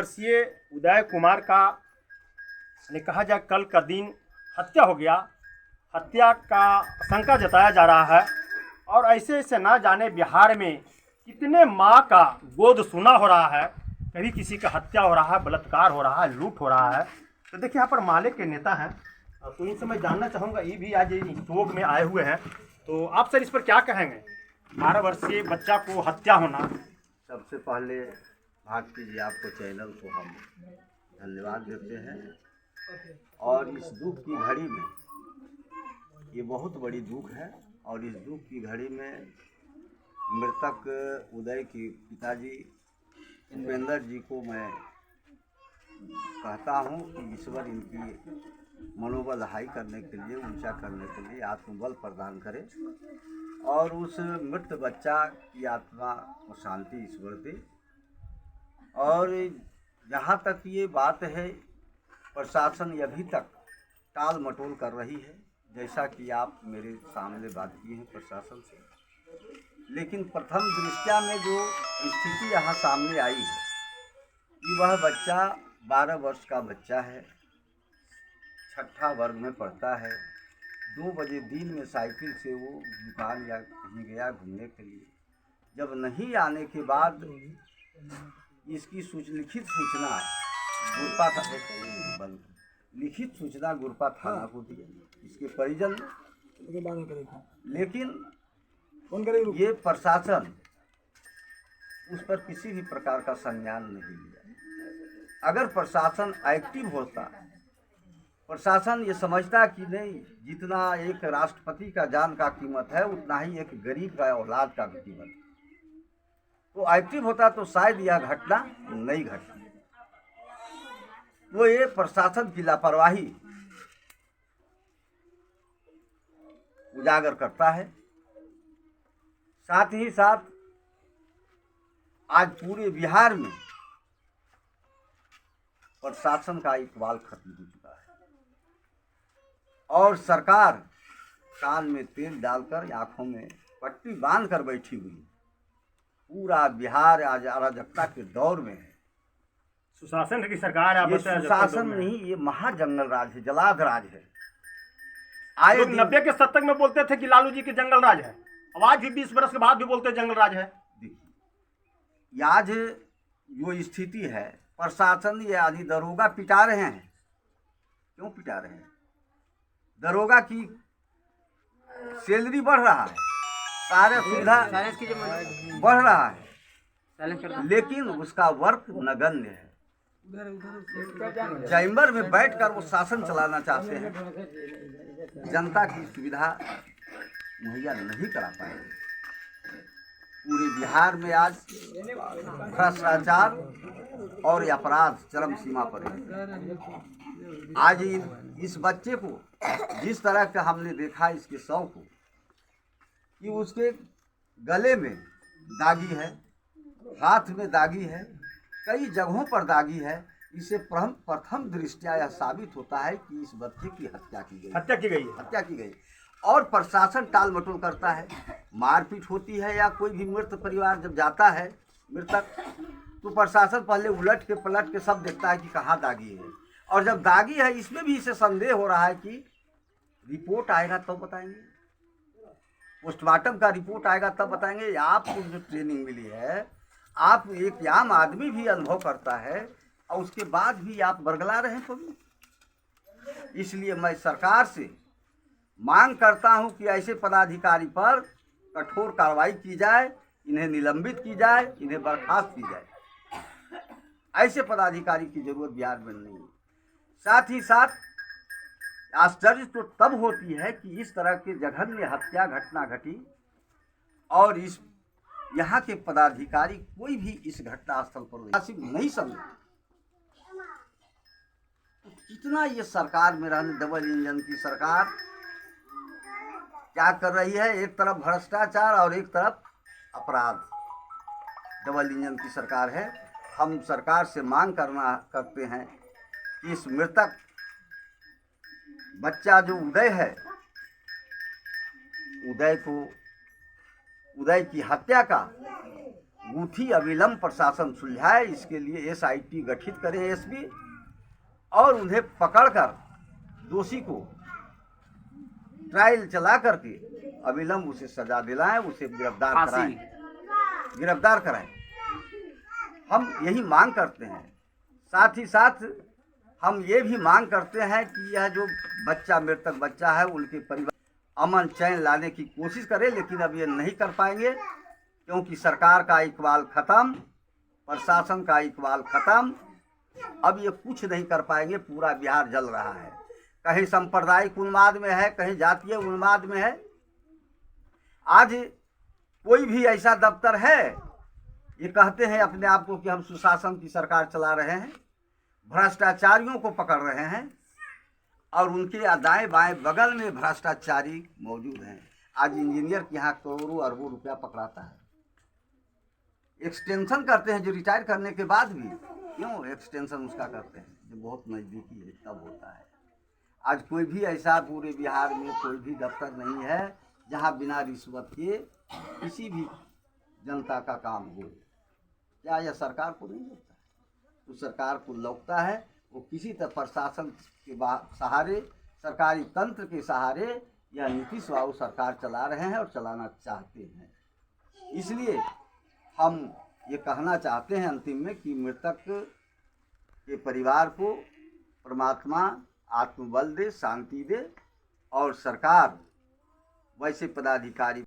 वर्षीय उदय कुमार का ने कहा जाए कल का दिन हत्या हो गया। हत्या का आशंका जताया जा रहा है और ऐसे ऐसे ना जाने बिहार में कितने माँ का गोद सुना हो रहा है, कभी किसी का हत्या हो रहा है, बलात्कार हो रहा है, लूट हो रहा है। तो देखिए यहाँ पर माले के नेता हैं, तो इनसे मैं जानना चाहूँगा, ये भी आज इस शोक में आए हुए हैं, तो आप सर इस पर क्या कहेंगे? 12 वर्षीय बच्चा को हत्या होना। सबसे पहले भारती जी आपको चैनल को हम धन्यवाद देते हैं। और इस दुख की घड़ी में, ये बहुत बड़ी दुख है, और इस दुख की घड़ी में मृतक उदय के पिताजी उपेंद्र जी को मैं कहता हूँ कि ईश्वर इनकी मनोबल हाई करने के लिए, ऊंचा करने के लिए आत्मबल प्रदान करे और उस मृत बच्चा की आत्मा को शांति ईश्वर दे। और जहाँ तक ये बात है, प्रशासन अभी तक टाल मटोल कर रही है, जैसा कि आप मेरे सामने बात की है प्रशासन से। लेकिन प्रथम दृष्टया में जो स्थिति यहाँ सामने आई है कि वह बच्चा 12 वर्ष का बच्चा है, छठा वर्ग में पढ़ता है। 2 बजे दिन में साइकिल से वो दुकान या कहीं गया घूमने के लिए। जब नहीं आने के बाद इसकी लिखित सूचना गुरपा थाना को दी, इसके परिजन ने। लेकिन ये प्रशासन उस पर किसी भी प्रकार का संज्ञान नहीं लिया। अगर प्रशासन एक्टिव होता, प्रशासन ये समझता कि नहीं, जितना एक राष्ट्रपति का जान का कीमत है उतना ही एक गरीब का औलाद का भी कीमत है, तो एक्टिव होता तो शायद यह घटना नहीं घटती। तो ये प्रशासन की लापरवाही उजागर करता है। साथ ही साथ आज पूरे बिहार में प्रशासन का इकबाल खत्म हो चुका है और सरकार कान में तेल डालकर, आंखों में पट्टी बांध कर बैठी हुई है। पूरा बिहार आज अराजकता के दौर में है। सुशासन की सरकार है। ये सुशासन नहीं, ये महाजंगल राज है, जलाद राज है। लोग 90 के शतक में बोलते थे कि लालू जी के जंगल राज है, अब आज भी 20 बरस के बाद भी बोलते हैं जंगल राज है। देखिए आज जो स्थिति है, प्रशासन ये आदि दरोगा पिटा रहे हैं। क्यों पिटा रहे हैं? दरोगा की सैलरी बढ़ रहा है, सारे सुविधा बढ़ रहा है, लेकिन उसका वर्क नगण्य है। चैम्बर में बैठकर वो शासन चलाना चाहते हैं, जनता की सुविधा मुहैया नहीं करा पाएंगे। पूरे बिहार में आज भ्रष्टाचार और अपराध चरम सीमा पर है। आज इस बच्चे को जिस तरह का हमने देखा, इसके शव को, कि उसके गले में दागी है, हाथ में दागी है, कई जगहों पर दागी है। इसे प्रथम दृष्टया यह साबित होता है कि इस बच्चे की हत्या की गई। और प्रशासन टाल मटोल करता है। मारपीट होती है या कोई भी मृत परिवार जब जाता है मृतक, तो प्रशासन पहले उलट के पलट के सब देखता है कि कहाँ दागी है। और जब दागी है, इसमें भी इसे संदेह हो रहा है कि रिपोर्ट आएगा तब बताएंगे, पोस्टमार्टम का रिपोर्ट आएगा तब बताएंगे। आपको जो ट्रेनिंग मिली है, आप एक आम आदमी भी अनुभव करता है और उसके बाद भी आप बरगला रहे हैं कभी। इसलिए मैं सरकार से मांग करता हूं कि ऐसे पदाधिकारी पर कठोर कार्रवाई की जाए, इन्हें निलंबित की जाए, इन्हें बर्खास्त की जाए। ऐसे पदाधिकारी की जरूरत बिहार में नहीं है। साथ ही साथ आश्चर्य तो तब होती है कि इस तरह के जघन्य हत्या घटना घटी और इस यहाँ के पदाधिकारी कोई भी इस घटना स्थल पर नहीं समझे। तो कितना ये सरकार में रहने, डबल इंजन की सरकार क्या कर रही है? एक तरफ भ्रष्टाचार और एक तरफ अपराध, डबल इंजन की सरकार है। हम सरकार से मांग करते हैं कि इस मृतक बच्चा जो उदय है, उदय की हत्या का गुत्थी अविलंब प्रशासन सुलझाए, इसके लिए SIT गठित करे SB, और उन्हें पकड़कर दोषी को ट्रायल चला करके अविलंब उसे सजा दिलाएं, उसे गिरफ्तार कराएं। हम यही मांग करते हैं। साथ ही साथ हम ये भी मांग करते हैं कि यह जो बच्चा, मृतक बच्चा है, उनके परिवार अमन चैन लाने की कोशिश करें, लेकिन अब ये नहीं कर पाएंगे, क्योंकि सरकार का इकबाल खत्म, प्रशासन का इकबाल खत्म। अब ये कुछ नहीं कर पाएंगे। पूरा बिहार जल रहा है, कहीं सांप्रदायिक उन्माद में है, कहीं जातीय उन्माद में है। आज कोई भी ऐसा दफ्तर है, ये कहते हैं अपने आप को कि हम सुशासन की सरकार चला रहे हैं, भ्रष्टाचारियों को पकड़ रहे हैं, और उनके दाएं बाएं बगल में भ्रष्टाचारी मौजूद हैं। आज इंजीनियर के यहाँ करोड़ों अरबों रुपया पकड़ाता है। एक्सटेंशन करते हैं जो रिटायर करने के बाद भी, क्यों एक्सटेंशन उसका करते हैं? जो बहुत नज़दीकी है तब होता है। आज कोई भी ऐसा पूरे बिहार में कोई भी दफ्तर नहीं है जहाँ बिना रिश्वत के किसी भी जनता का काम हो। क्या यह सरकार को नहीं लगता? तो सरकार को लगता है वो किसी तरह प्रशासन के सहारे, सरकारी तंत्र के सहारे यह नीतीश बाबू सरकार चला रहे हैं और चलाना चाहते हैं। इसलिए हम ये कहना चाहते हैं अंतिम में कि मृतक के परिवार को परमात्मा आत्मबल दे, शांति दे, और सरकार वैसे पदाधिकारी